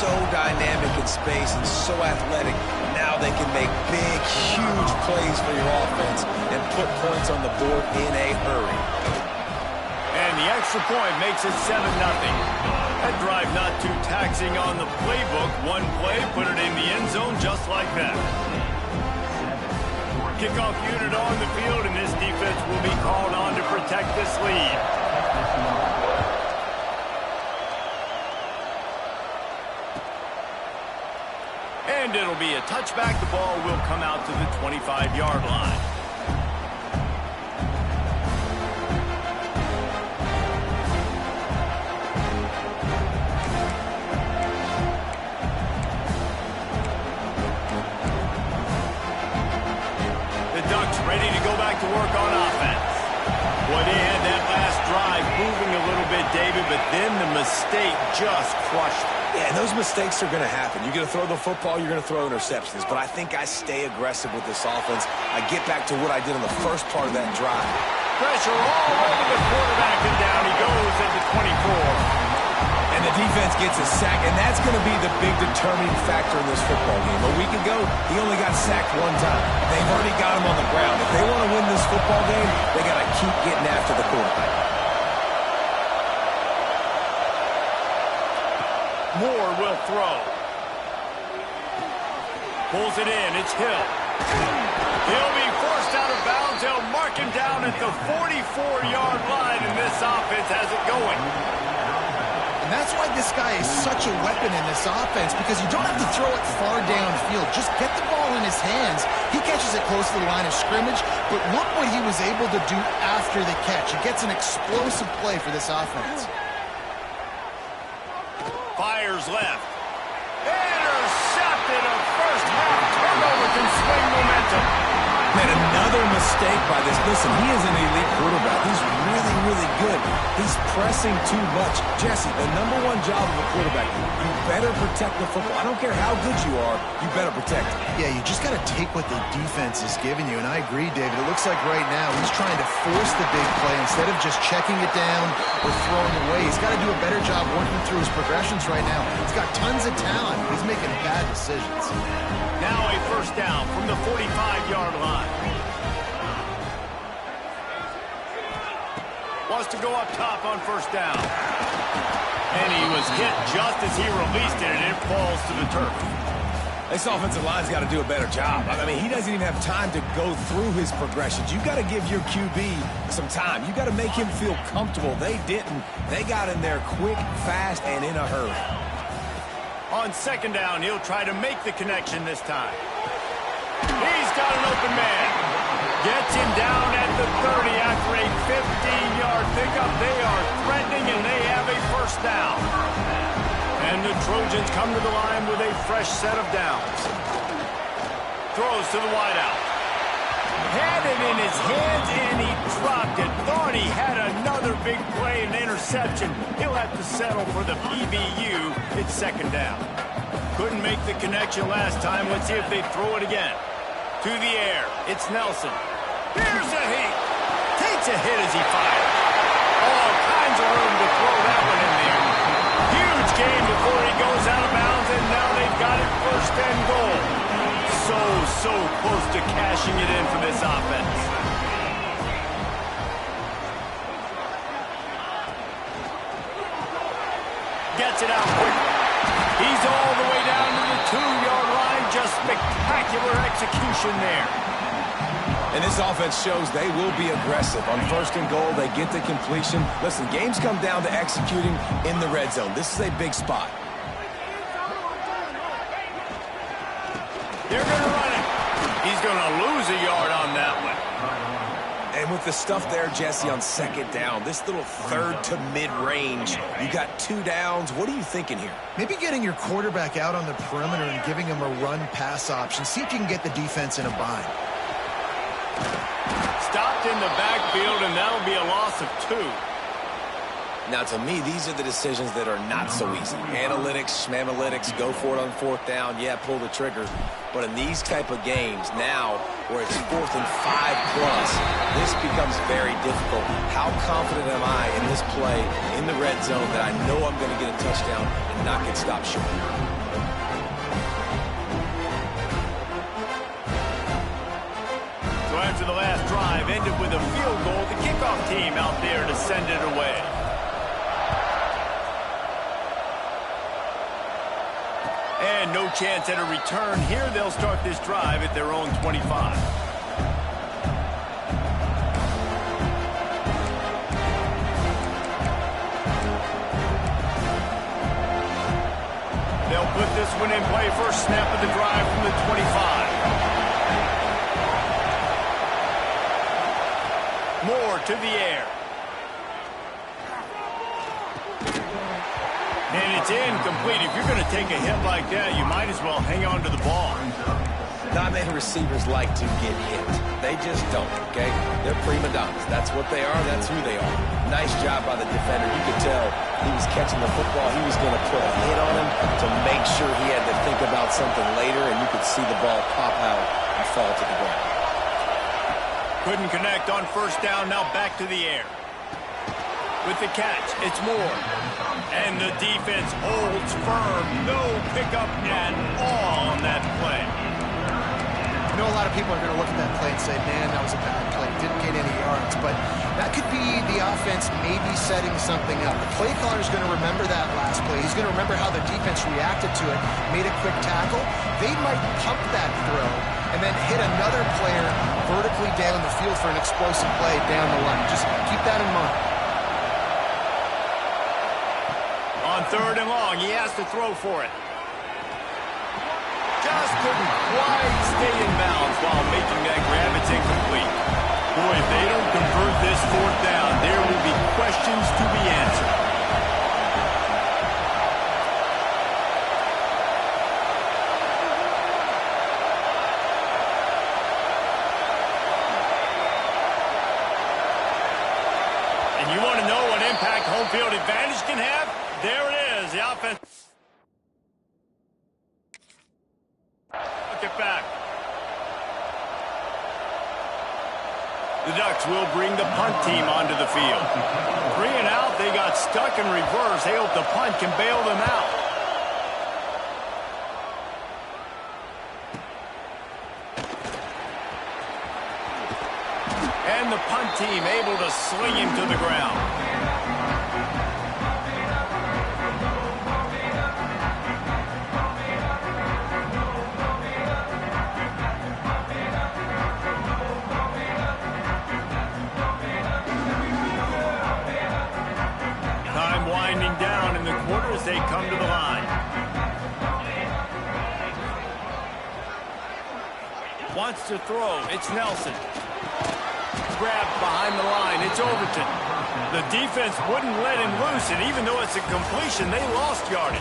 so dynamic in space and so athletic. Now they can make big, huge plays for your offense and put points on the board in a hurry. And the extra point makes it 7-0. That drive not too taxing on the playbook. One play, put it in the end zone just like that. Kickoff unit on the field, and this defense will be called on to protect this lead. And it'll be a touchback. The ball will come out to the 25-yard line. The Ducks ready to go back to work on offense. Boy, they had that last drive moving a little bit, David, but then the mistake just crushed it. Yeah, and those mistakes are going to happen. You're going to throw the football, you're going to throw interceptions. But I think I stay aggressive with this offense. I get back to what I did in the first part of that drive. Pressure all over the quarterback, and down he goes at the 24. And the defense gets a sack, and that's going to be the big determining factor in this football game. A week ago, he only got sacked one time. They've already got him on the ground. If they want to win this football game, they got to keep getting after the quarterback. Moore will throw. Pulls it in. It's Hill. He'll be forced out of bounds. They'll mark him down at the 44-yard line, and this offense has it going. And that's why this guy is such a weapon in this offense, because you don't have to throw it far downfield. Just get the ball in his hands. He catches it close to the line of scrimmage, but look what he was able to do after the catch. He gets an explosive play for this offense. Fires left. Intercepted. A first half turnover can swing momentum. Man, another mistake by this. Listen, he is an elite quarterback. He's really, really good. He's pressing too much. Jesse, the number one job of a quarterback, you better protect the football. I don't care how good you are, you better protect it. Yeah, you just got to take what the defense is giving you, and I agree, David. It looks like right now he's trying to force the big play instead of just checking it down or throwing away. He's got to do a better job working through his progressions right now. He's got tons of talent. He's making bad decisions. Now a first down from the 45-yard line. Wants to go up top on first down. And he was hit just as he released it, and it falls to the turf. This offensive line's got to do a better job. I mean, he doesn't even have time to go through his progressions. You've got to give your QB some time. You've got to make him feel comfortable. They didn't. They got in there quick, fast, and in a hurry. On second down, he'll try to make the connection this time. He's got an open man. Gets him down at the 30 after a 15-yard pickup. They are threatening, and they have a first down. And the Trojans come to the line with a fresh set of downs. Throws to the wideout. Had it in his hands, and he dropped it. Thought he had another big play and interception. He'll have to settle for the PBU. It's second down. Couldn't make the connection last time. Let's see if they throw it again. To the air. It's Nelson. Here's a hit. Takes a hit as he fires. All kinds of room to throw that one in there. Huge gain before he goes out of bounds, and now they've got it first and goal. So close to cashing it in for this offense. Gets it out quickly. He's all the way down to the 2-yard line. Just spectacular execution there. And this offense shows they will be aggressive. On first and goal, they get the completion. Listen, games come down to executing in the red zone. This is a big spot. They're going to run it. He's going to lose a yard on that one. And with the stuff there, Jesse, on second down, this little third to mid-range, you got 2 downs. What are you thinking here? Maybe getting your quarterback out on the perimeter and giving him a run-pass option. See if you can get the defense in a bind. Stopped in the backfield, and that'll be a loss of 2. Now, to me, these are the decisions that are not so easy. Analytics, schmanalytics, go for it on 4th down, yeah, pull the trigger. But in these type of games now, where it's 4th and 5 plus, this becomes very difficult. How confident am I in this play in the red zone that I know I'm going to get a touchdown and not get stopped short? So after the last drive ended with a field goal, the kickoff team out there to send it away. And no chance at a return here. They'll start this drive at their own 25. They'll put this one in play. First snap of the drive from the 25. Moore to the air. And it's incomplete. If you're going to take a hit like that, you might as well hang on to the ball. Not many receivers like to get hit. They just don't, okay? They're prima donnas. That's what they are. That's who they are. Nice job by the defender. You could tell he was catching the football. He was going to put a hit on him to make sure he had to think about something later, and you could see the ball pop out and fall to the ground. Couldn't connect on first down. Now back to the air. With the catch, it's Moore. And the defense holds firm. No pickup at all on that play. I know a lot of people are going to look at that play and say, man, that was a bad play. Didn't get any yards. But that could be the offense maybe setting something up. The play caller is going to remember that last play. He's going to remember how the defense reacted to it, made a quick tackle. They might pump that throw and then hit another player vertically down the field for an explosive play down the line. Just keep that in mind. On 3rd and long, he has to throw for it. Just couldn't quite stay in bounds while making that grab. It's incomplete. Boy, if they don't convert this 4th down, there will be questions to be answered. And you want to know what impact home field advantage can have? There it is, the offense. Look it back. The Ducks will bring the punt team onto the field. 3 and out, they got stuck in reverse. They hope the punt can bail them out. And the punt team able to sling him to the ground. Down in the quarter as they come to the line. Wants to throw. It's Nelson. Grabbed behind the line. It's Overton. The defense wouldn't let him loose, and even though it's a completion, they lost yardage.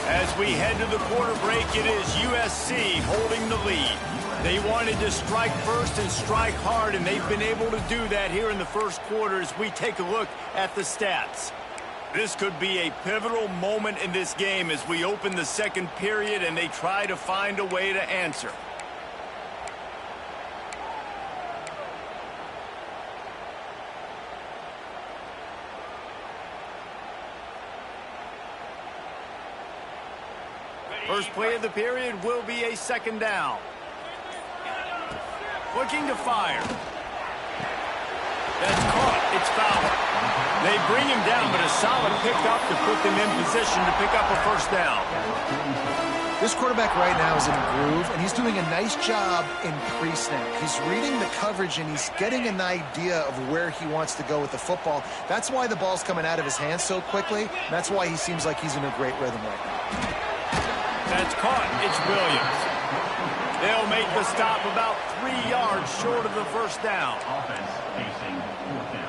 As we head to the quarter break, it is USC holding the lead. They wanted to strike first and strike hard, and they've been able to do that here in the first quarter as we take a look at the stats. This could be a pivotal moment in this game as we open the second period and they try to find a way to answer. First play of the period will be a 2nd down. Looking to fire. That's caught. It's Fowler. They bring him down, but a solid pickup to put them in position to pick up a 1st down. This quarterback right now is in a groove, and he's doing a nice job in pre-snap. He's reading the coverage, and he's getting an idea of where he wants to go with the football. That's why the ball's coming out of his hands so quickly. That's why he seems like he's in a great rhythm right now. That's caught. It's Williams. They'll make the stop about 3 yards short of the 1st down. Offense facing 4th down.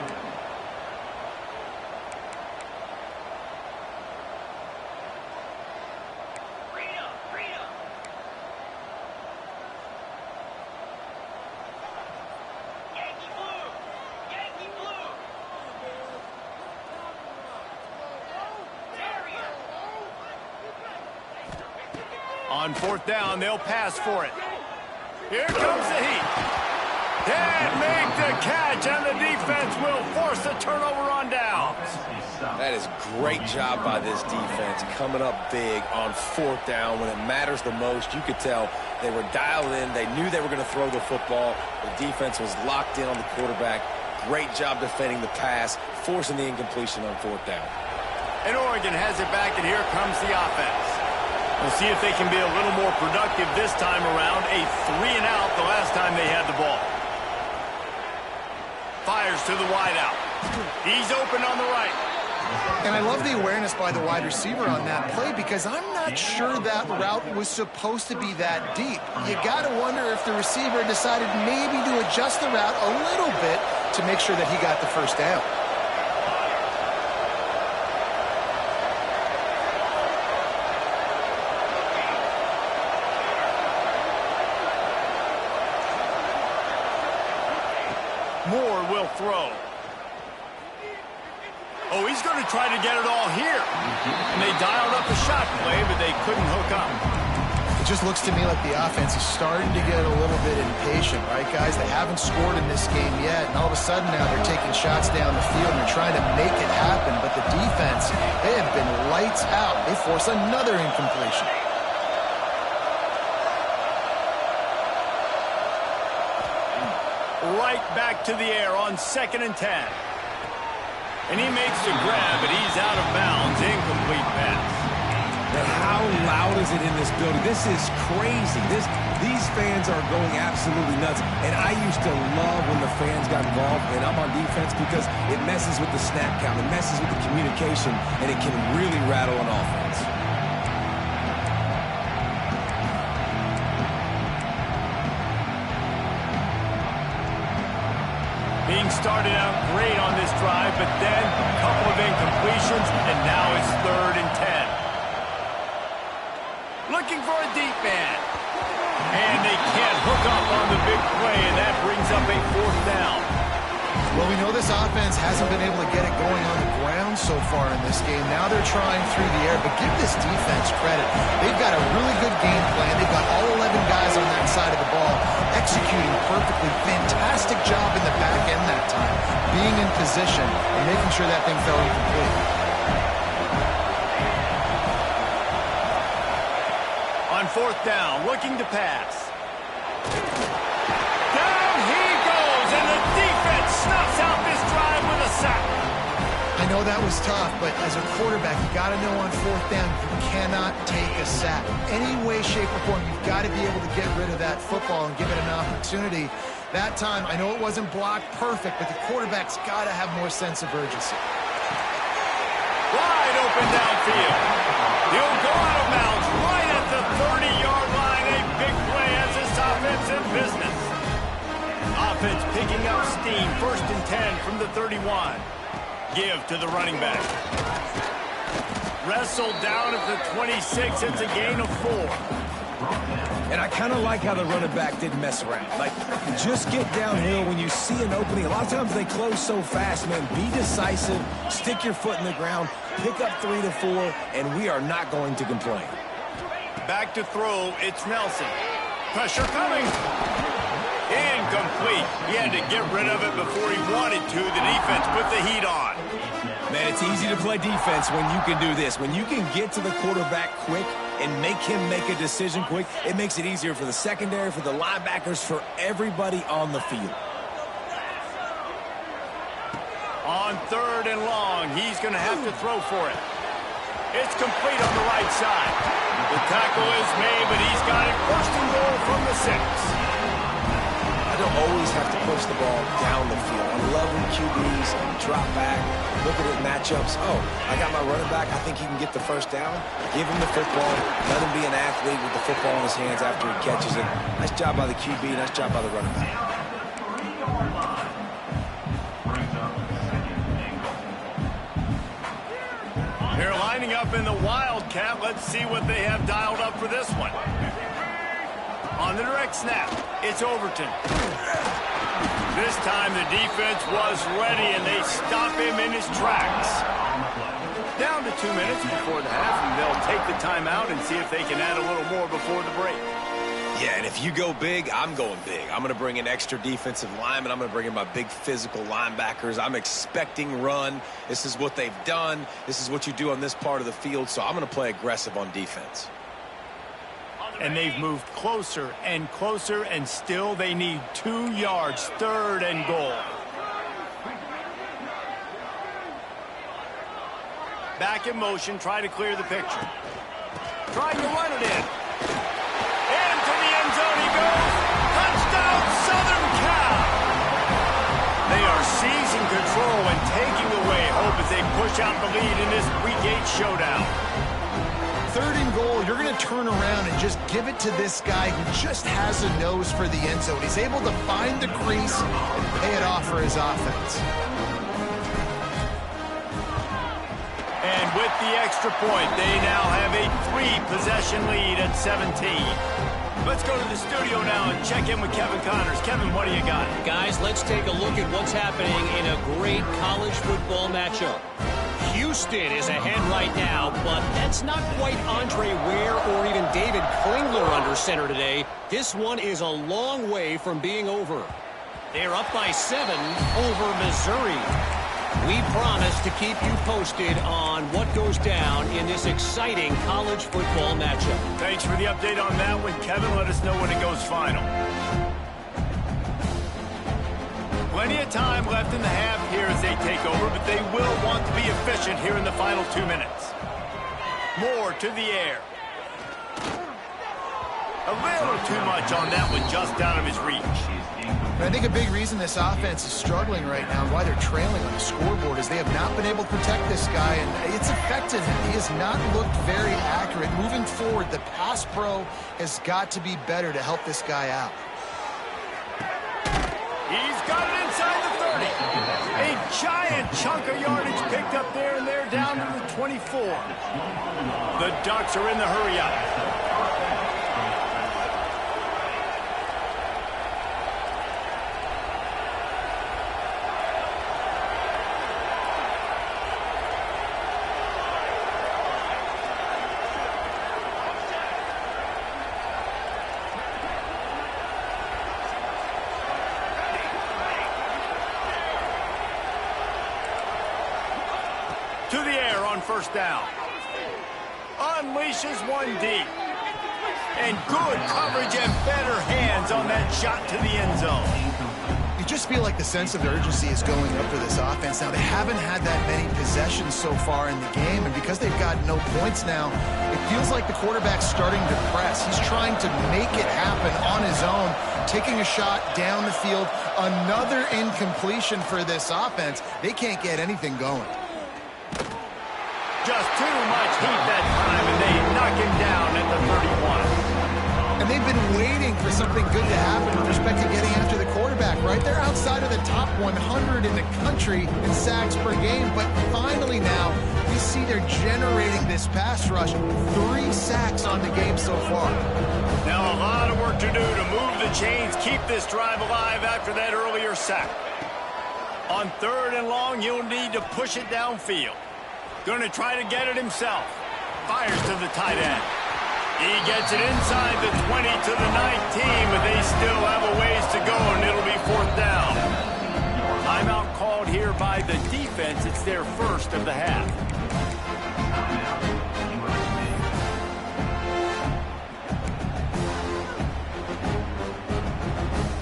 On fourth down, they'll pass for it. Here comes the heat. Can't make the catch, and the defense will force the turnover on downs. That is great job by this defense, coming up big on fourth down when it matters the most. You could tell they were dialed in. They knew they were going to throw the football. The defense was locked in on the quarterback. Great job defending the pass, forcing the incompletion on fourth down. And Oregon has it back, and here comes the offense. We'll see if they can be a little more productive this time around. A 3-and-out the last time they had the ball. Fires to the wideout. He's open on the right. And I love the awareness by the wide receiver on that play because I'm not sure that route was supposed to be that deep. You got to wonder if the receiver decided maybe to adjust the route a little bit to make sure that he got the first down. Moore will throw. Oh, he's going to try to get it all here. And they dialed up a shot play, but they couldn't hook up. It just looks to me like the offense is starting to get a little bit impatient, right, guys? They haven't scored in this game yet, and all of a sudden now they're taking shots down the field and they're trying to make it happen. But the defense, they have been lights out. They force another incompletion. Right back to the air on 2nd and 10. And he makes the grab, but he's out of bounds. Incomplete pass. But how loud is it in this building? This is crazy. These fans are going absolutely nuts. And I used to love when the fans got involved, and I'm on defense because it messes with the snap count. It messes with the communication, and it can really rattle an offense. Being started out great on this drive, but then a couple of incompletions, and now it's 3rd and 10. Looking for a deep man. And they can't hook up on the big play, and that brings up a 4th down. Well, we know this offense hasn't been able to get it going on the ground so far in this game. Now they're trying through the air, but give this defense credit. They've got a really good game plan. They've got all 11 guys on that side of the ball executing perfectly. Fantastic job in the back end that time, being in position and making sure that thing fell incomplete. On 4th down, looking to pass. Down he goes, and the defense snuffs out this drive with a sack. I know that was tough, but as a quarterback, you got to know on 4th down, you cannot take a sack. Any way, shape, or form, you've got to be able to get rid of that football and give it an opportunity. That time, I know it wasn't blocked perfect, but the quarterback's got to have more sense of urgency. Wide open downfield. He'll go out of bounds right at the 30-yard line. A big play as this offense in business. Offense picking up steam. 1st and 10 from the 31. Give to the running back. Wrestled down at the 26. It's a gain of 4. And I kind of like how the running back didn't mess around. Like, just get downhill when you see an opening. A lot of times they close so fast, man. Be decisive, stick your foot in the ground, pick up 3 to 4, and we are not going to complain. Back to throw, it's Nelson. Pressure coming. Incomplete. He had to get rid of it before he wanted to. The defense put the heat on. Man, it's easy to play defense when you can do this. When you can get to the quarterback quick and make him make a decision quick, it makes it easier for the secondary, for the linebackers, for everybody on the field. On 3rd and long, he's going to have to throw for it. It's complete on the right side. The tackle is made, but he's got it 1st and goal from the 6. I don't always have to push the ball down the field. I love when QBs drop back, look at it matchups. Oh, I got my running back. I think he can get the first down. Give him the football. Let him be an athlete with the football in his hands after he catches it. Nice job by the QB. Nice job by the running back. They're lining up in the Wildcat. Let's see what they have dialed up for this one. On the direct snap, it's Overton. This time the defense was ready, and they stop him in his tracks. Down to 2 minutes before the half, and they'll take off the timeout and see if they can add a little more before the break. Yeah, and if you go big, I'm going big. I'm going to bring in extra defensive linemen. I'm going to bring in my big physical linebackers. I'm expecting run. This is what they've done. This is what you do on this part of the field, so I'm going to play aggressive on defense. And they've moved closer, and still they need 2 yards, 3rd and goal. Back in motion, try to clear the picture. Trying to run it in. Into the end zone he goes. Touchdown, Southern Cal. They are seizing control and taking away hope as they push out the lead in this Week 8 showdown. 3rd and goal, you're going to turn around and just give it to this guy who just has a nose for the end zone. He's able to find the crease and pay it off for his offense. And with the extra point, they now have a 3-possession lead at 17. Let's go to the studio now and check in with Kevin Connors. Kevin, what do you got? Guys, let's take a look at what's happening in a great college football matchup. Houston is ahead right now, but that's not quite Andre Ware or even David Klingler under center today. This one is a long way from being over. They're up by 7 over Missouri. We promise to keep you posted on what goes down in this exciting college football matchup. Thanks for the update on that one, Kevin. Let us know when it goes final. Plenty of time left in the half here as they take over, but they will want to be efficient here in the final 2 minutes. Moore to the air. A little too much on that one, just out of his reach. I think a big reason this offense is struggling right now and why they're trailing on the scoreboard is they have not been able to protect this guy, and it's affected him. He has not looked very accurate. Moving forward, the pass pro has got to be better to help this guy out. He's got it inside the 30. A giant chunk of yardage picked up there, and they're down to the 24. The Ducks are in the hurry-up. To the air on 1st down. Unleashes one deep. And good coverage and better hands on that shot to the end zone. You just feel like the sense of urgency is going up for this offense. Now, they haven't had that many possessions so far in the game, and because they've got no points now, it feels like the quarterback's starting to press. He's trying to make it happen on his own, taking a shot down the field. Another incompletion for this offense. They can't get anything going. Just too much heat that time, and they knock him down at the 31. And they've been waiting for something good to happen with respect to getting after the quarterback, right? They're outside of the top 100 in the country in sacks per game, but finally now we see they're generating this pass rush. 3 sacks on the game so far. Now a lot of work to do to move the chains, keep this drive alive after that earlier sack. On 3rd and long, you'll need to push it downfield. Going to try to get it himself. Fires to the tight end. He gets it inside the 20 to the 19, but they still have a ways to go, and it'll be 4th down. Timeout called here by the defense. It's their first of the half.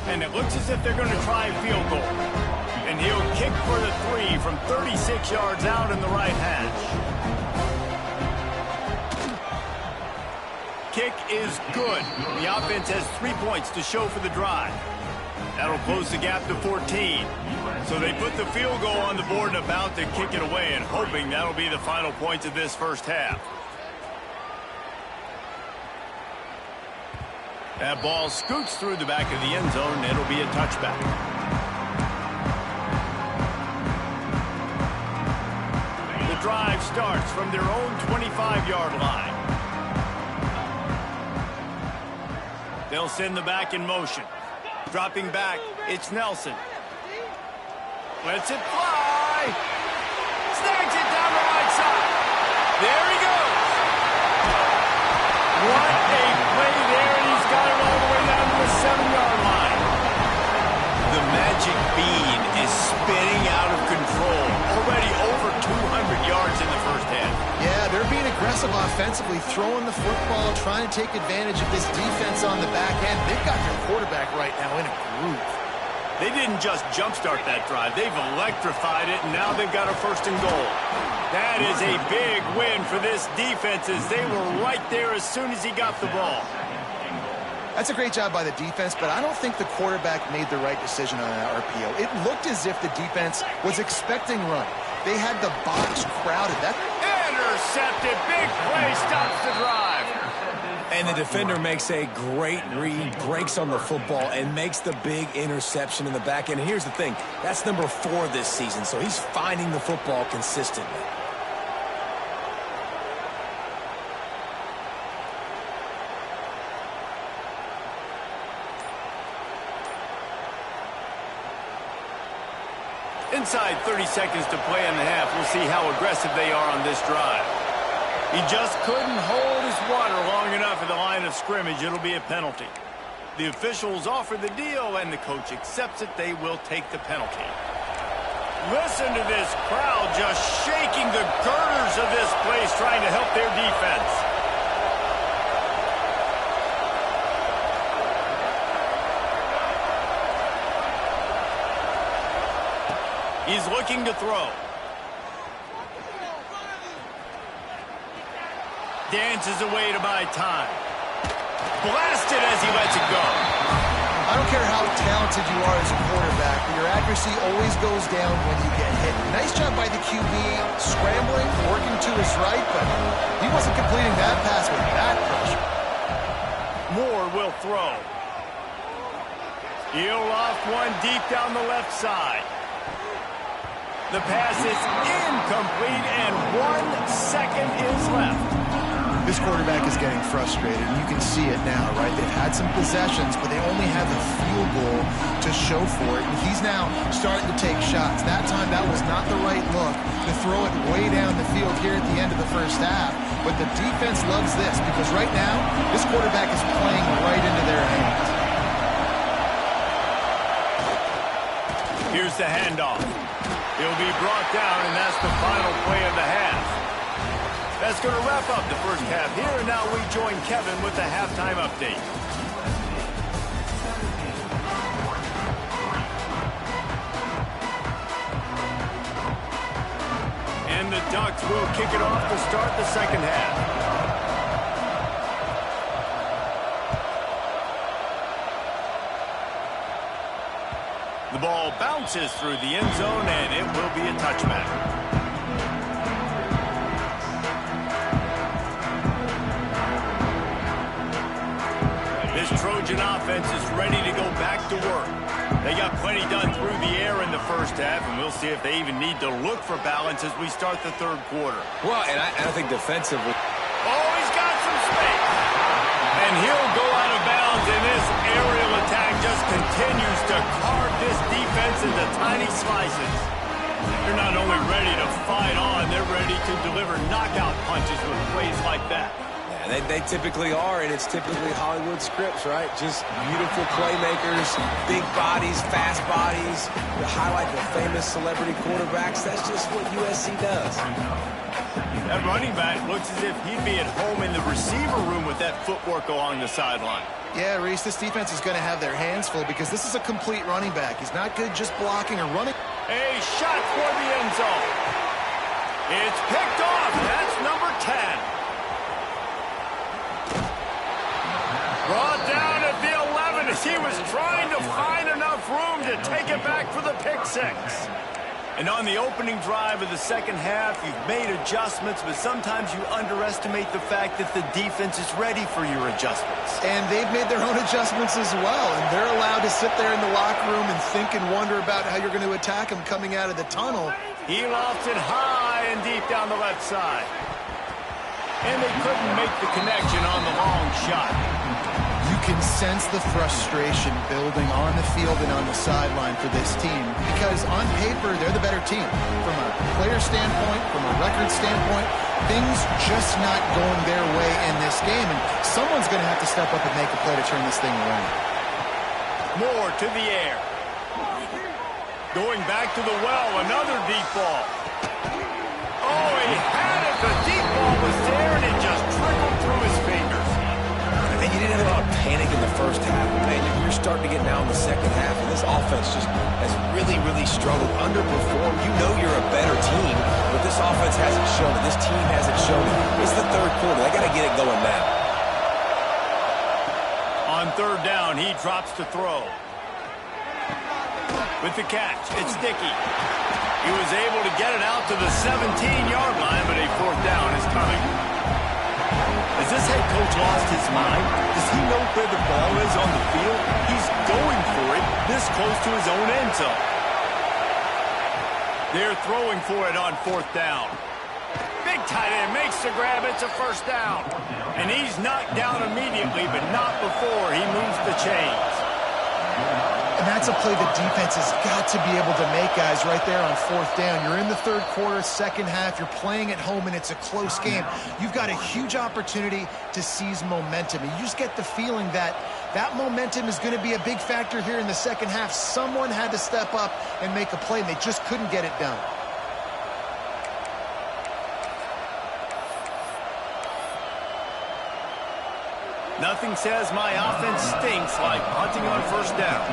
And it looks as if they're going to try a field goal. And he'll kick for the 3 from 36 yards out in the right hash. Kick is good. The offense has 3 points to show for the drive. That'll close the gap to 14. So they put the field goal on the board and about to kick it away, and hoping that'll be the final points of this first half. That ball scoots through the back of the end zone, and it'll be a touchback. The drive starts from their own 25-yard line. They'll send the back in motion. Dropping back, it's Nelson. Lets it fly. Snags it down the right side. There he goes. magic bean is spinning out of control. Already over 200 yards in the first half. Yeah, they're being aggressive offensively, throwing the football, trying to take advantage of this defense on the back end. They've got their quarterback right now in a groove. They didn't just jumpstart that drive. They've electrified it, and now they've got a 1st and goal. That is a big win for this defense as they were right there as soon as he got the ball. That's a great job by the defense, but I don't think the quarterback made the right decision on that RPO. It looked as if the defense was expecting run. They had the box crowded. That intercepted. Big play stops the drive. And the defender makes a great read, breaks on the football, and makes the big interception in the back end. And here's the thing, that's number 4 this season, so he's finding the football consistently. Inside 30 seconds to play in the half. We'll see how aggressive they are on this drive. He just couldn't hold his water long enough at the line of scrimmage. It'll be a penalty. The officials offer the deal, and the coach accepts it. They will take the penalty. Listen to this crowd just shaking the girders of this place, trying to help their defense. He's looking to throw. Dances away to buy time. Blasted as he lets it go. I don't care how talented you are as a quarterback, but your accuracy always goes down when you get hit. Nice job by the QB, scrambling, working to his right, but he wasn't completing that pass with that pressure. Moore will throw. He'll loft one deep down the left side. The pass is incomplete, and 1 second is left. This quarterback is getting frustrated, and you can see it now, right? They've had some possessions, but they only have a field goal to show for it, and he's now starting to take shots. That time, that was not the right look to throw it way down the field here at the end of the first half, but the defense loves this because right now, this quarterback is playing right into their hands. Here's the handoff. He'll be brought down, and that's the final play of the half. That's going to wrap up the first half here, and now we join Kevin with the halftime update. And the Ducks will kick it off to start the second half. The ball bounces through the end zone, and it will be a touchback. This Trojan offense is ready to go back to work. They got plenty done through the air in the first half, and we'll see if they even need to look for balance as we start the third quarter. Well, and I think defensively. Oh, he's got some space. And he'll go out of bounds, and this aerial attack just continues to carve this defense into tiny slices. They're not only ready to fight on, they're ready to deliver knockout punches with plays like that. Yeah, they typically are, and it's typically Hollywood scripts, right? Just beautiful playmakers, big bodies, fast bodies, to highlight the famous celebrity quarterbacks. That's just what USC does. That running back looks as if he'd be at home in the receiver room with that footwork along the sideline. Yeah, Reese, this defense is going to have their hands full because this is a complete running back. He's not good just blocking or running. A shot for the end zone. It's picked off. That's number 10. Brought down at the 11 as he was trying to find enough room to take it back for the pick six. And on the opening drive of the second half, you've made adjustments, but sometimes you underestimate the fact that the defense is ready for your adjustments. And they've made their own adjustments as well, and they're allowed to sit there in the locker room and think and wonder about how you're going to attack them coming out of the tunnel. He lofts it high and deep down the left side. And they couldn't make the connection on the long shot. You can sense the frustration building on the field and on the sideline for this team because on paper, they're the better team. From a player standpoint, from a record standpoint, things just not going their way in this game, and someone's going to have to step up and make a play to turn this thing around. Moore to the air. Going back to the well, another deep ball. Oh, he had it. The deep ball was there, and it just trickled through his fingers. And you didn't have a lot of panic in the first half. Man, you're starting to get now in the second half, and this offense just has really, really struggled, underperformed. You know you're a better team, but this offense hasn't shown it. This team hasn't shown it. It's the third quarter. They got to get it going now. On third down, he drops to throw. With the catch, it's Dickey. He was able to get it out to the 17-yard line, but a fourth down is coming. Has this head coach lost his mind? Does he know where the ball is on the field? He's going for it this close to his own end zone. They're throwing for it on fourth down. Big tight end makes the grab. It's a first down. And he's knocked down immediately, but not before he moves the chains. And that's a play the defense has got to be able to make, guys, right there on fourth down. You're in the third quarter, second half. You're playing at home, and it's a close game. You've got a huge opportunity to seize momentum. And you just get the feeling that that momentum is going to be a big factor here in the second half. Someone had to step up and make a play, and they just couldn't get it done. Nothing says my offense stinks like punting on first down.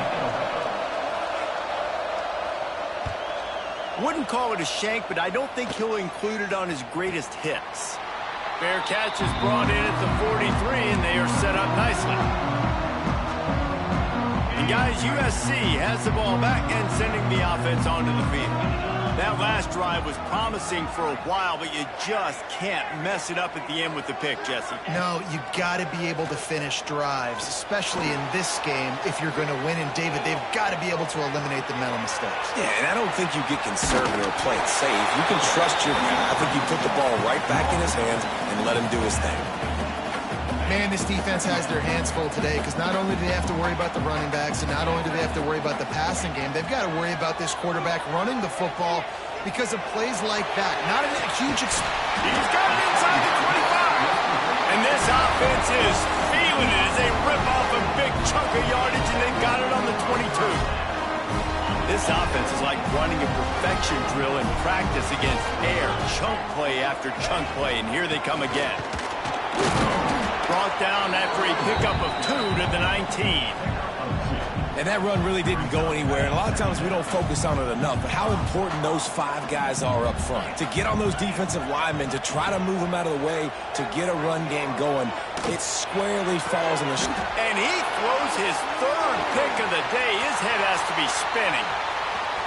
Wouldn't call it a shank, but I don't think he'll include it on his greatest hits. Fair catch is brought in at the 43, and they are set up nicely. And guys, USC has the ball back and sending the offense onto the field. That last drive was promising for a while, but you just can't mess it up at the end with the pick, Jesse. No, you got to be able to finish drives, especially in this game if you're going to win. And, David, they've got to be able to eliminate the mental mistakes. Yeah, and I don't think you get conservative or play it safe. You can trust your guy. I think you put the ball right back in his hands and let him do his thing. Man, this defense has their hands full today because not only do they have to worry about the running backs and not only do they have to worry about the passing game, they've got to worry about this quarterback running the football because of plays like that. Not a huge... He's got it inside the 25. And this offense is feeling it as they rip off a big chunk of yardage, and they've got it on the 22. This offense is like running a perfection drill in practice against air. Chunk play after chunk play, and here they come again. Brought down after a pickup of 2 to the 19. And that run really didn't go anywhere. And a lot of times we don't focus on it enough. But how important those 5 guys are up front. To get on those defensive linemen, to try to move them out of the way, to get a run game going, it squarely falls in the... And he throws his third pick of the day. His head has to be spinning.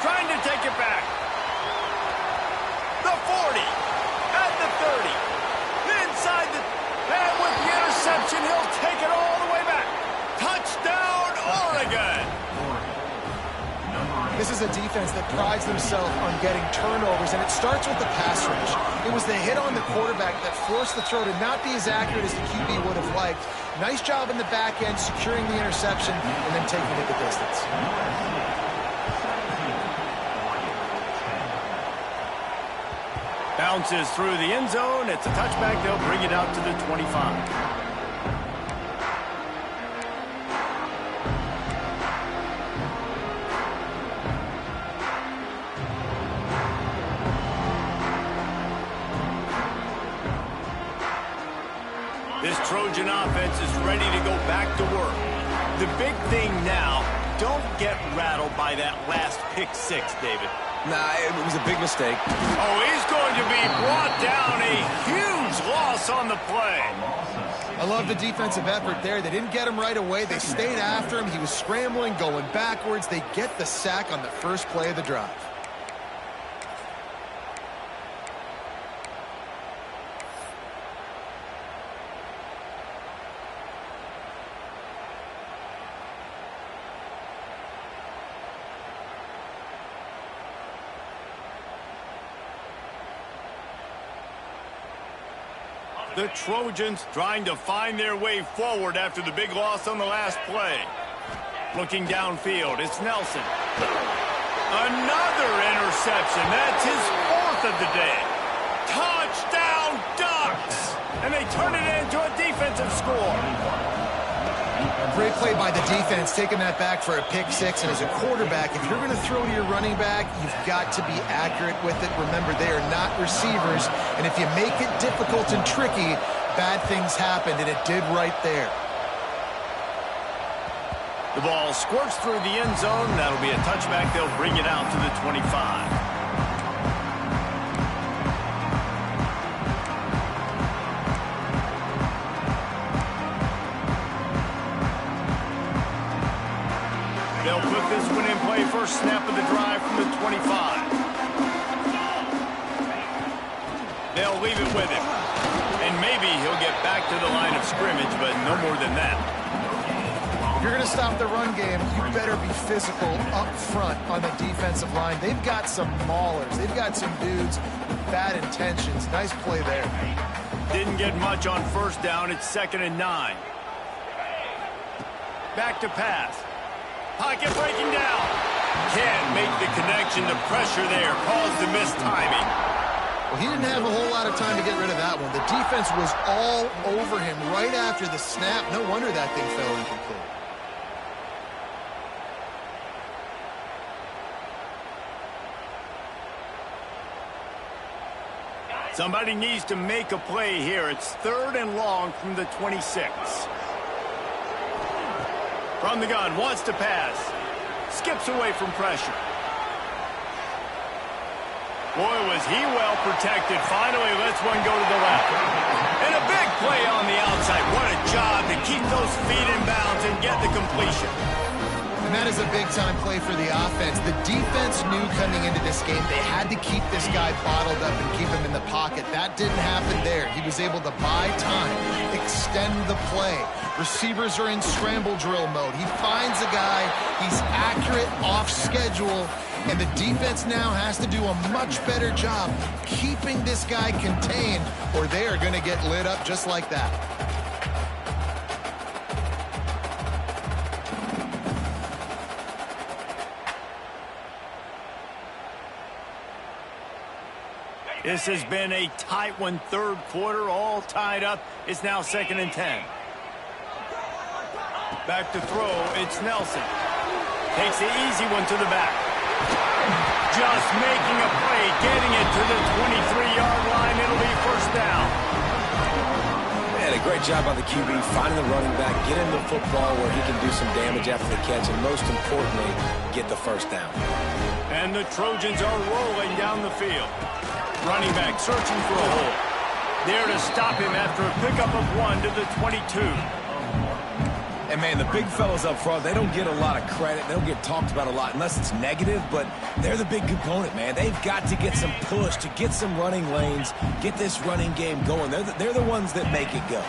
Trying to take it back. The 40. At the 30. Inside the... And with the interception, he'll take it all the way back. Touchdown, Oregon! This is a defense that prides themselves on getting turnovers, and it starts with the pass rush. It was the hit on the quarterback that forced the throw to not be as accurate as the QB would have liked. Nice job in the back end, securing the interception, and then taking it the distance. Bounces through the end zone. It's a touchback. They'll bring it out to the 25. This Trojan offense is ready to go back to work. The big thing now, don't get rattled by that last pick 6, David. Nah, it was a big mistake. Oh, he's going to be brought down. A huge loss on the play. I love the defensive effort there. They didn't get him right away. They stayed after him. He was scrambling, going backwards. They get the sack on the first play of the drive. The Trojans trying to find their way forward after the big loss on the last play. Looking downfield, it's Nelson. Another interception. That's his 4th of the day. Touchdown, Ducks! And they turn it into a defensive score. Great play by the defense, taking that back for a pick six. And as a quarterback, if you're going to throw to your running back, you've got to be accurate with it. Remember, they are not receivers. And if you make it difficult and tricky, bad things happen, and it did right there. The ball squirts through the end zone. That'll be a touchback. They'll bring it out to the 25. They'll put this one in play. First snap of the drive from the 25. They'll leave it with him. And maybe he'll get back to the line of scrimmage, but no more than that. If you're going to stop the run game, you better be physical up front on the defensive line. They've got some maulers. They've got some dudes with bad intentions. Nice play there. Didn't get much on first down. It's 2nd and 9. Back to pass. Pocket breaking down. Can't make the connection. The pressure there caused the missed timing. Well, he didn't have a whole lot of time to get rid of that one. The defense was all over him right after the snap. No wonder that thing fell incomplete. Somebody needs to make a play here. It's 3rd and long from the 26. From the gun, wants to pass. Skips away from pressure. Boy, was he well protected. Finally lets one go to the left. And a big play on the outside. What a job to keep those feet in bounds and get the completion. And that is a big-time play for the offense. The defense knew coming into this game they had to keep this guy bottled up and keep him in the pocket. That didn't happen there. He was able to buy time, extend the play. Receivers are in scramble drill mode. He finds a guy, he's accurate, off schedule, and the defense now has to do a much better job keeping this guy contained, or they are going to get lit up just like that. This has been a tight one, 3rd quarter, all tied up. It's now 2nd and 10. Back to throw, it's Nelson. Takes the easy one to the back. Just making a play, getting it to the 23-yard line. It'll be 1st down. Man, a great job by the QB, finding the running back, getting the football where he can do some damage after the catch, and most importantly, get the 1st down. And the Trojans are rolling down the field. Running back searching for a hole. There to stop him after a pickup of 1 to the 22. And, man, the big fellas up front, they don't get a lot of credit. They don't get talked about a lot unless it's negative, but they're the big component, man. They've got to get some push, to get some running lanes, get this running game going. They're the ones that make it go.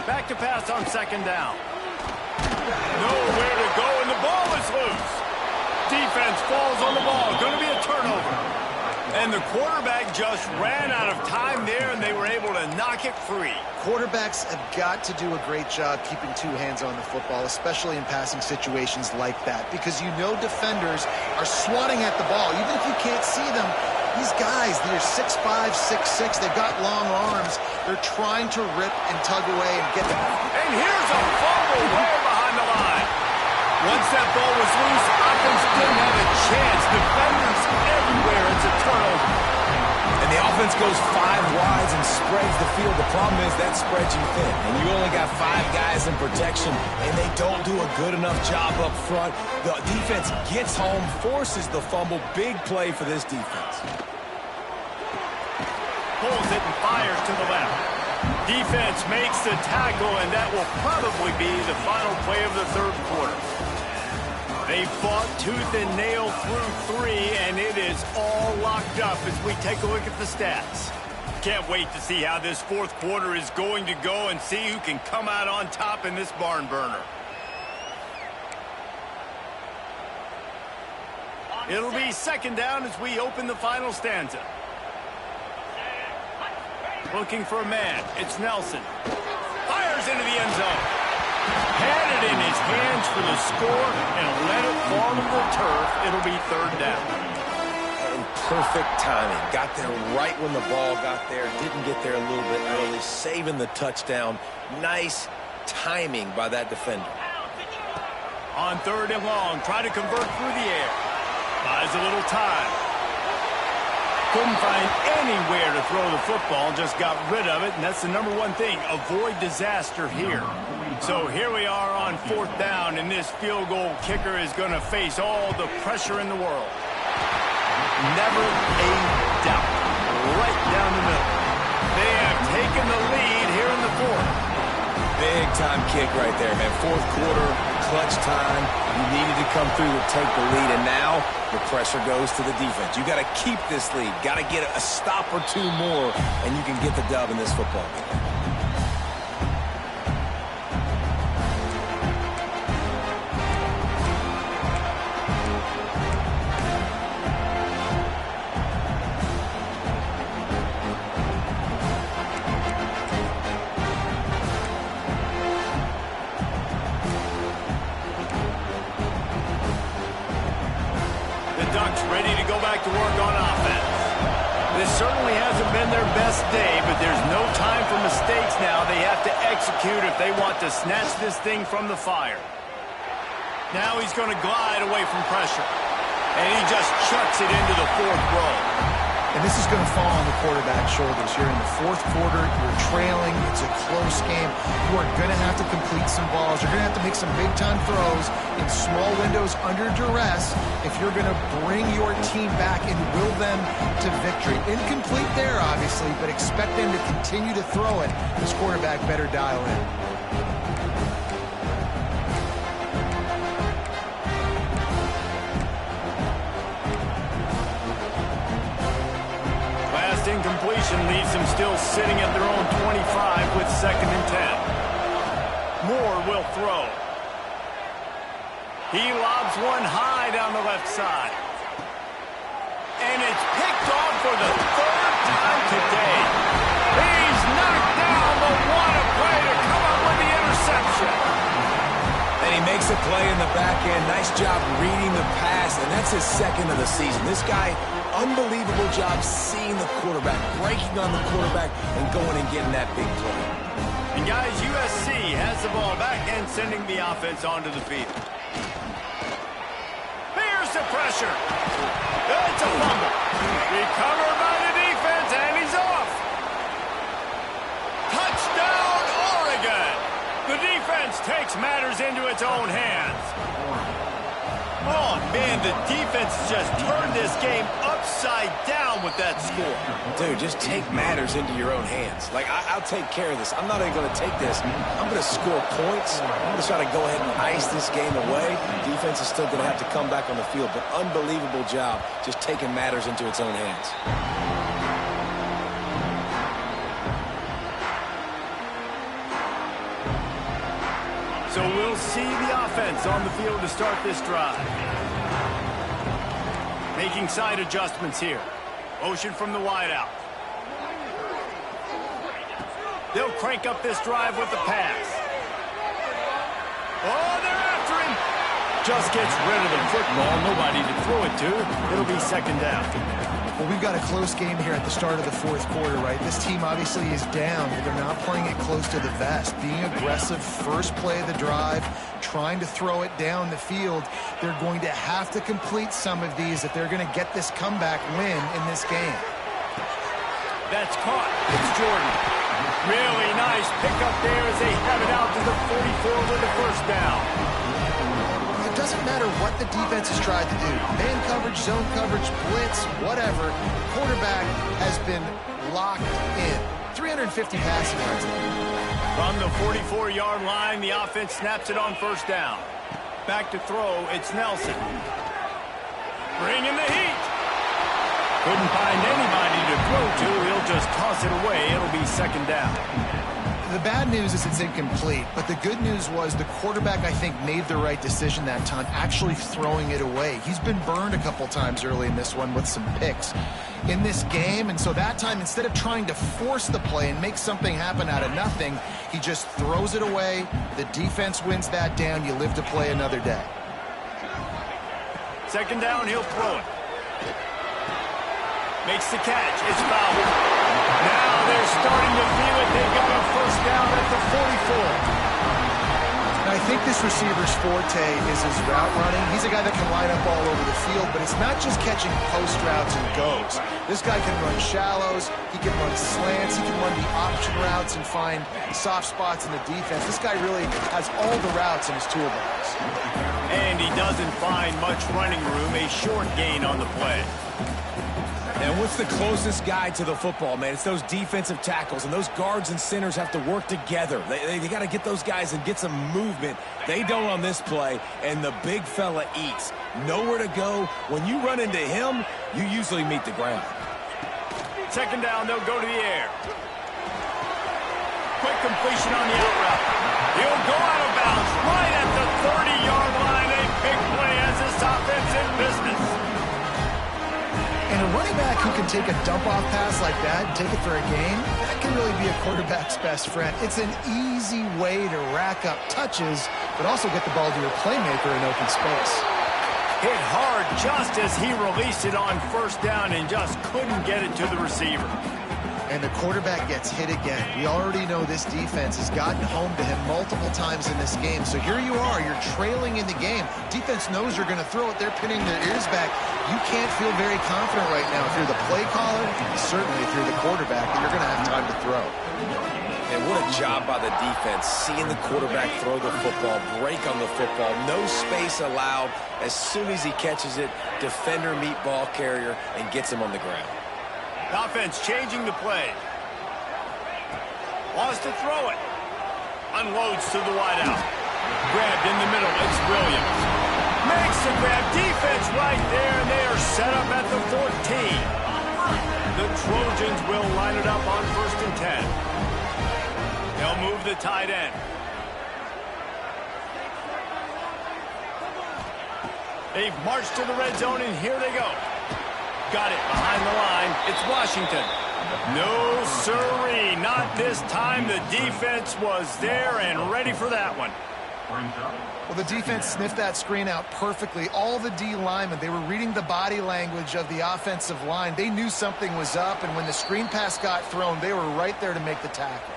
Back to pass on 2nd down. Nowhere to go, and the ball is loose. Defense falls on the ball. Going to be a turnover. And the quarterback just ran out of time there, and they were able to knock it free. Quarterbacks have got to do a great job keeping 2 hands on the football, especially in passing situations like that, because you know defenders are swatting at the ball. Even if you can't see them, these guys, they're 6'5", 6'6", they've got long arms. They're trying to rip and tug away and get them. And here's a fumble way behind the line. Once that ball was loose, offense didn't have a chance. Defenders everywhere. It's a turnover. And the offense goes 5 wides and spreads the field. The problem is that spreads you thin. And you only got 5 guys in protection, and they don't do a good enough job up front. The defense gets home, forces the fumble. Big play for this defense. Pulls it and fires to the left. Defense makes the tackle, and that will probably be the final play of the 3rd quarter. They fought tooth and nail through 3, and it is all locked up as we take a look at the stats. Can't wait to see how this 4th quarter is going to go and see who can come out on top in this barn burner. It'll be 2nd down as we open the final stanza. Looking for a man. It's Nelson. Fires into the end zone. Had it in his hands for the score and let it fall to the turf. It'll be 3rd down. And perfect timing. Got there right when the ball got there. Didn't get there a little bit early. Saving the touchdown. Nice, timing by that defender. On 3rd and long, try to convert through the air. Buys a little time. Couldn't find anywhere to throw the football, just got rid of it, and that's the number one thing. Avoid disaster here. So here we are on 4th down, and this field goal kicker is going to face all the pressure in the world. Never a doubt. Right down the middle. They have taken the lead here in the 4th. Big-time kick right there, man. 4th quarter, clutch time. You needed to come through to take the lead, and now the pressure goes to the defense. You got to keep this lead. Got to get a stop or two more, and you can get the dub in this football game. Ready to go back to work on offense. This certainly hasn't been their best day, but there's no time for mistakes now. They have to execute if they want to snatch this thing from the fire. Now he's going to glide away from pressure. And he just chucks it into the 4th row. And this is going to fall on the quarterback's shoulders. You're in the 4th quarter. You're trailing. It's a close game. You are going to have to complete some balls. You're going to have to make some big-time throws in small windows under duress if you're going to bring your team back and will them to victory. Incomplete there, obviously, but expect them to continue to throw it. This quarterback better dial in. Incompletion leaves them still sitting at their own 25 with 2nd and 10. Moore will throw. He lobs one high down the left side. And it's picked off for the 3rd time today. He's knocked down, but what a play to come up with the interception. And he makes a play in the back end. Nice job reading the pass, and that's his 2nd of the season. This guy, unbelievable job seeing the quarterback, breaking on the quarterback, and going and getting that big play. And guys, USC has the ball back and sending the offense onto the field. Here's the pressure. It's a fumble. Recovered by the defense, and he's off. Touchdown, Oregon. The defense takes matters into its own hands. Oh, man, the defense just turned this game upside down with that score. Dude, just take matters into your own hands. Like, I'll take care of this. I'm not even going to take this. I'm going to score points. I'm going to try to go ahead and ice this game away. Defense is still going to have to come back on the field, but unbelievable job just taking matters into its own hands. So we'll see the offense on the field to start this drive. Making side adjustments here. Motion from the wideout. They'll crank up this drive with the pass. Oh, they're after him. Just gets rid of the football. Nobody to throw it to. It'll be 2nd down. Well, we've got a close game here at the start of the 4th quarter, right? This team obviously is down, but they're not playing it close to the vest. Being aggressive, first play of the drive, trying to throw it down the field. They're going to have to complete some of these if they're going to get this comeback win in this game. That's caught. It's Jordan. Really nice pickup there as they have it out to the 44 with the 1st down. It doesn't matter what the defense has tried to do. Man coverage, zone coverage, blitz, whatever. Quarterback has been locked in. 350 passing yards. From the 44-yard line, the offense snaps it on 1st down. Back to throw, it's Nelson. Bringing the heat. Couldn't find anybody to throw to. He'll just toss it away. It'll be 2nd down. The bad news is it's incomplete, but the good news was the quarterback, I think, made the right decision that time, actually throwing it away. He's been burned a couple times early in this one with some picks in this game, and so that time, instead of trying to force the play and make something happen out of nothing, he just throws it away. The defense wins that down. You live to play another day. 2nd down, he'll throw it. Makes the catch. It's fouled. Now they're starting to feel it. They got a 1st down at the 44. think this receiver's forte is his route running. He's a guy that can line up all over the field, but it's not just catching post routes and goes. This guy can run shallows, he can run slants, he can run the option routes and find soft spots in the defense. This guy really has all the routes in his toolbox. And he doesn't find much running room, a short gain on the play. And what's the closest guy to the football, man? It's those defensive tackles, and those guards and centers have to work together. They got to get those guys and get some movement. They don't on this play, and the big fella eats. Nowhere to go. When you run into him, you usually meet the ground. Second down, they'll go to the air. Quick completion on the out route. He'll go out of bounds right at the 30-yard line. A big play as this offense in business. And a running back who can take a dump-off pass like that and take it for a gain, that can really be a quarterback's best friend. It's an easy way to rack up touches, but also get the ball to your playmaker in open space. Hit hard just as he released it on first down and just couldn't get it to the receiver. And the quarterback gets hit again. We already know this defense has gotten home to him multiple times in this game. So here you are, you're trailing in the game. Defense knows you're going to throw it. They're pinning their ears back. You can't feel very confident right now if you're the play caller, certainly if you're the quarterback, that you're going to have time to throw. And what a job by the defense, seeing the quarterback throw the football, break on the football, no space allowed. As soon as he catches it, defender meet ball carrier and gets him on the ground. Offense changing the play. Wants to throw it. Unloads to the wideout. Grabbed in the middle. It's Williams. Makes the grab. Defense right there, and they are set up at the 14. The Trojans will line it up on 1st and 10. They'll move the tight end. They've marched to the red zone, and here they go. Got it behind the line. It's Washington. No, sirree. Not this time. The defense was there and ready for that one. Well, the defense sniffed that screen out perfectly. All the D linemen, they were reading the body language of the offensive line. They knew something was up, and when the screen pass got thrown, they were right there to make the tackle.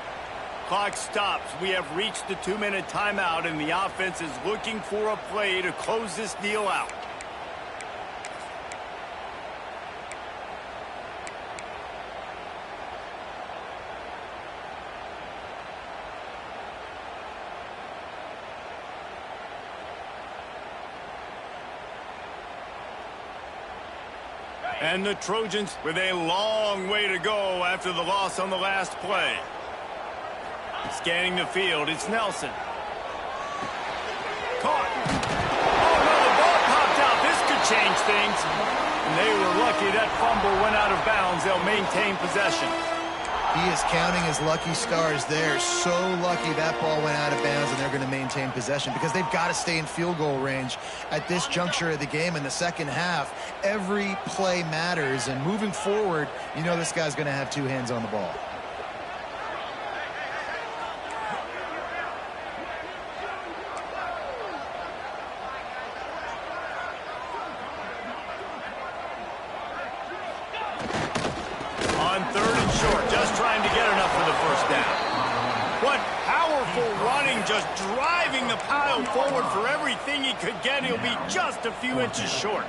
Clock stops. We have reached the 2-minute timeout, and the offense is looking for a play to close this deal out. And the Trojans with a long way to go after the loss on the last play. Scanning the field, it's Nelson. Caught. Oh, no, the ball popped out. This could change things. And they were lucky that fumble went out of bounds. They'll maintain possession. He is counting his lucky stars there. So lucky that ball went out of bounds, and they're going to maintain possession because they've got to stay in field goal range at this juncture of the game in the second half. Every play matters, and moving forward, you know this guy's going to have two hands on the ball. On 3rd and short, just trying to get enough for the first down. What powerful running, just driving the pile forward for everything he could get. He'll be just a few inches short.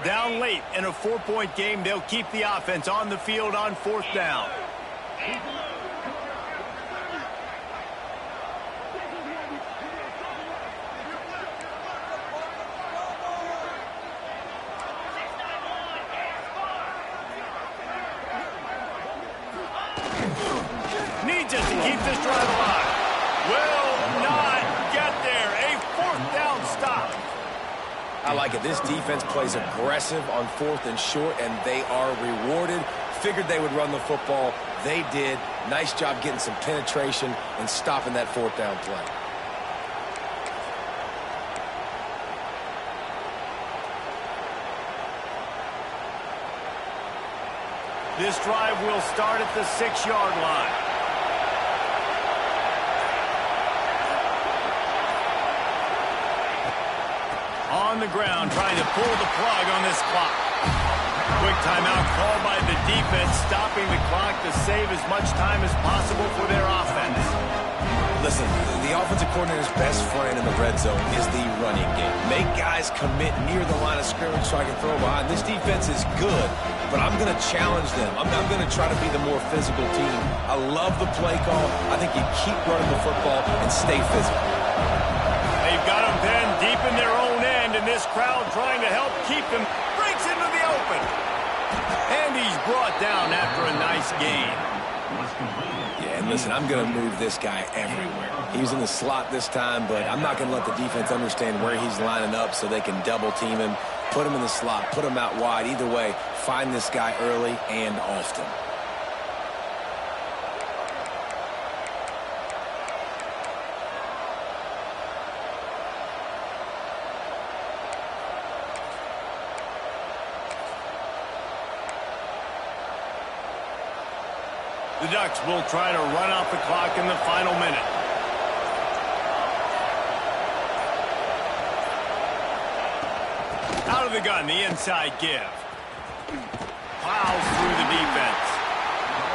Down late in a 4-point game, they'll keep the offense on the field on 4th down. Needs it to keep this drive alive. Will not get there. A 4th down stop. I like it. This defense plays aggressive on 4th and short, and they are rewarded. Figured they would run the football. They did. Nice job getting some penetration and stopping that 4th down play. This drive will start at the 6-yard line. On the ground, trying to pull the plug on this clock. Quick timeout called by the defense, stopping the clock to save as much time as possible for their offense. Listen, the offensive coordinator's best friend in the red zone is the running game. Make guys commit near the line of scrimmage so I can throw behind. This defense is good, but I'm going to challenge them. I'm going to try to be the more physical team. I love the play call. I think you keep running the football and stay physical. They've got them then deep in their own end, and this crowd trying to help keep them. Breaks into the open. And he's brought down after a nice gain. Yeah, and listen, I'm going to move this guy everywhere. He's in the slot this time, but I'm not going to let the defense understand where he's lining up so they can double team him, put him in the slot, put him out wide. Either way, find this guy early and often. The Ducks will try to run out the clock in the final minute. Out of the gun, the inside give. Plows through the defense.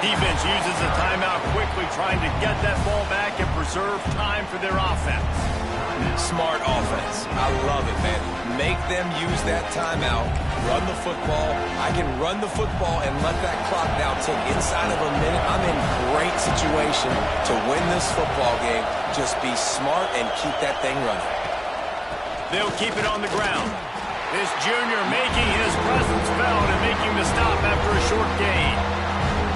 Defense uses a timeout quickly, trying to get that ball back and preserve time for their offense. Smart offense. I love it, man. Make them use that timeout. Run the football. I can run the football and let that clock now tick inside of a minute. I'm in great situation to win this football game. Just be smart and keep that thing running. They'll keep it on the ground. This junior making his presence felt and making the stop after a short gain.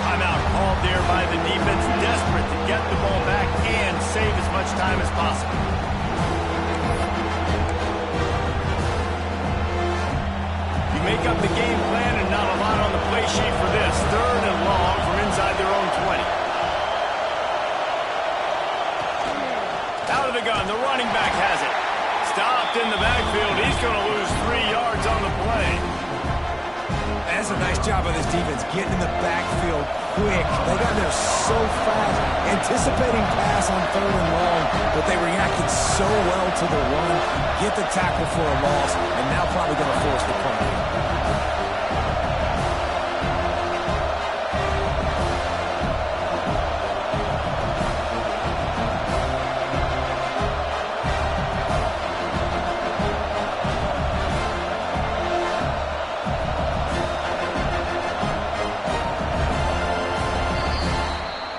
Timeout called there by the defense, desperate to get the ball back and save as much time as possible. You make up the game plan and not a lot on the play sheet for this. 3rd and long from inside their own 20. Out of the gun, the running back has it. Stopped in the backfield. He's going to lose 3 yards on the play. That's a nice job by this defense, getting in the backfield quick. They got there so fast, anticipating pass on 3rd and long, but they reacted so well to the run, get the tackle for a loss, and now probably going to force the punt.